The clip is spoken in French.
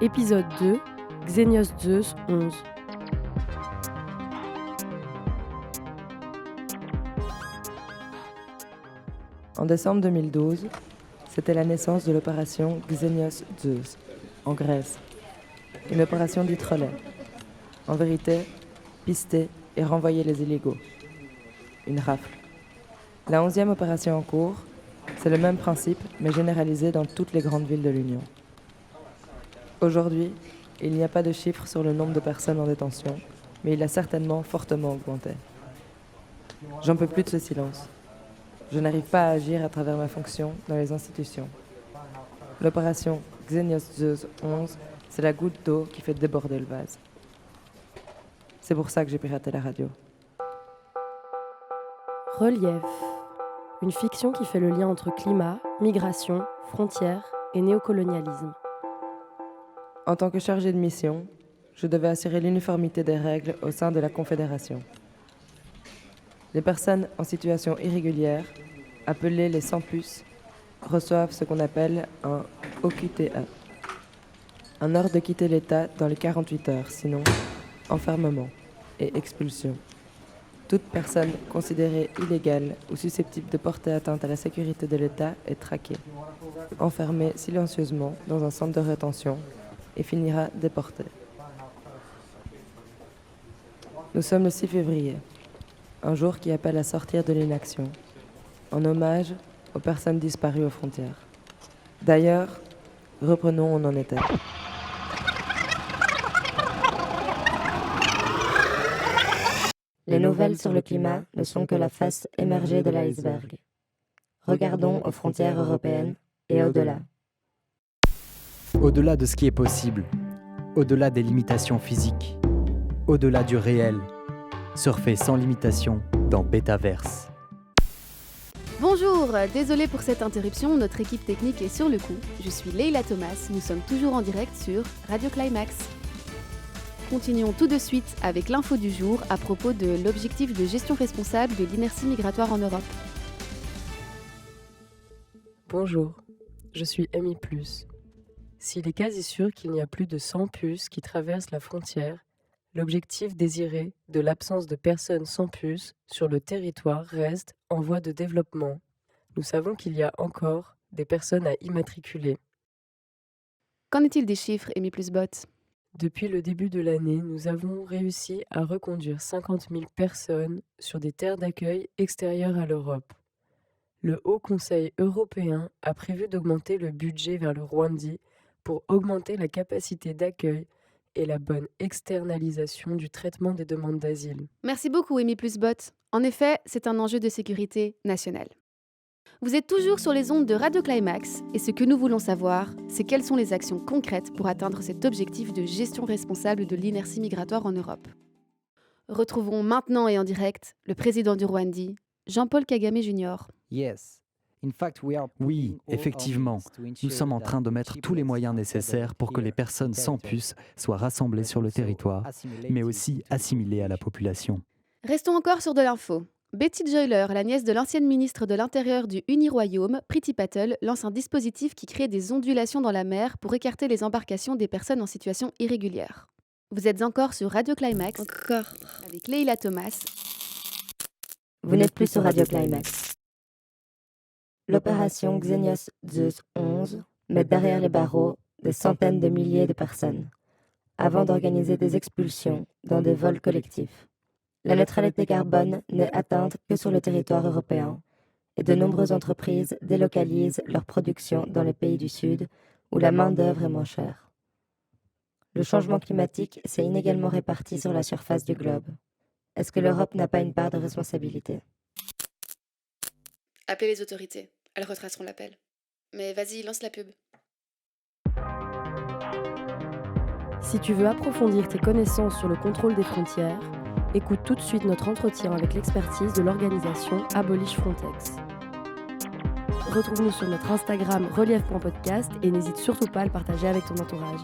Épisode 2, Xenios Zeus 11. En décembre 2012, c'était la naissance de l'opération Xenios Zeus, en Grèce. Une opération dite relais. En vérité, pister et renvoyer les illégaux. Une rafle. La 11e opération en cours, c'est le même principe, mais généralisé dans toutes les grandes villes de l'Union. Aujourd'hui, il n'y a pas de chiffre sur le nombre de personnes en détention, mais il a certainement fortement augmenté. J'en peux plus de ce silence. Je n'arrive pas à agir à travers ma fonction dans les institutions. L'opération Xenios Zeus 11, c'est la goutte d'eau qui fait déborder le vase. C'est pour ça que j'ai piraté la radio. Relief. Une fiction qui fait le lien entre climat, migration, frontières et néocolonialisme. En tant que chargé de mission, je devais assurer l'uniformité des règles au sein de la Confédération. Les personnes en situation irrégulière, appelées les sans-puces, reçoivent ce qu'on appelle un OQTA, un ordre de quitter l'État dans les 48 heures, sinon enfermement et expulsion. Toute personne considérée illégale ou susceptible de porter atteinte à la sécurité de l'État est traquée, enfermée silencieusement dans un centre de rétention et finira déportée. Nous sommes le 6 février, un jour qui appelle à sortir de l'inaction, en hommage aux personnes disparues aux frontières. D'ailleurs, reprenons où on en était. Les nouvelles sur le climat ne sont que la face émergée de l'iceberg. Regardons aux frontières européennes et au-delà. Au-delà de ce qui est possible, au-delà des limitations physiques, au-delà du réel, surfer sans limitation dans Betaverse. Bonjour, désolé pour cette interruption, notre équipe technique est sur le coup. Je suis Leila Thomas, nous sommes toujours en direct sur Radio Climax. Continuons tout de suite avec l'info du jour à propos de l'objectif de gestion responsable de l'inertie migratoire en Europe. Bonjour, je suis Amy+. S'il est quasi sûr qu'il n'y a plus de 100 puces qui traversent la frontière, l'objectif désiré de l'absence de personnes sans puces sur le territoire reste en voie de développement. Nous savons qu'il y a encore des personnes à immatriculer. Qu'en est-il des chiffres, Amy plus Bot ? Depuis le début de l'année, nous avons réussi à reconduire 50 000 personnes sur des terres d'accueil extérieures à l'Europe. Le Haut Conseil européen a prévu d'augmenter le budget vers le Rwanda pour augmenter la capacité d'accueil et la bonne externalisation du traitement des demandes d'asile. Merci beaucoup, Amy plus Bot. En effet, c'est un enjeu de sécurité nationale. Vous êtes toujours sur les ondes de Radio Climax et ce que nous voulons savoir, c'est quelles sont les actions concrètes pour atteindre cet objectif de gestion responsable de l'inertie migratoire en Europe. Retrouvons maintenant et en direct le président du Rwanda, Jean-Paul Kagame Jr. Oui, effectivement, nous sommes en train de mettre tous les moyens nécessaires pour que les personnes sans puces soient rassemblées sur le territoire, mais aussi assimilées à la population. Restons encore sur de l'info. Betty Joyler, la nièce de l'ancienne ministre de l'Intérieur du Uni-Royaume, Priti Patel, lance un dispositif qui crée des ondulations dans la mer pour écarter les embarcations des personnes en situation irrégulière. Vous êtes encore sur Radio Climax, avec Leila Thomas. Vous n'êtes plus sur Radio Climax. L'opération Xenios Zeus 11 met derrière les barreaux des centaines de milliers de personnes, avant d'organiser des expulsions dans des vols collectifs. La neutralité carbone n'est atteinte que sur le territoire européen et de nombreuses entreprises délocalisent leur production dans les pays du Sud où la main-d'œuvre est moins chère. Le changement climatique s'est inégalement réparti sur la surface du globe. Est-ce que l'Europe n'a pas une part de responsabilité ? Appelez les autorités, elles retraceront l'appel. Mais vas-y, lance la pub. Si tu veux approfondir tes connaissances sur le contrôle des frontières, écoute tout de suite notre entretien avec l'expertise de l'organisation Abolish Frontex. Retrouve-nous sur notre Instagram relief.podcast et n'hésite surtout pas à le partager avec ton entourage.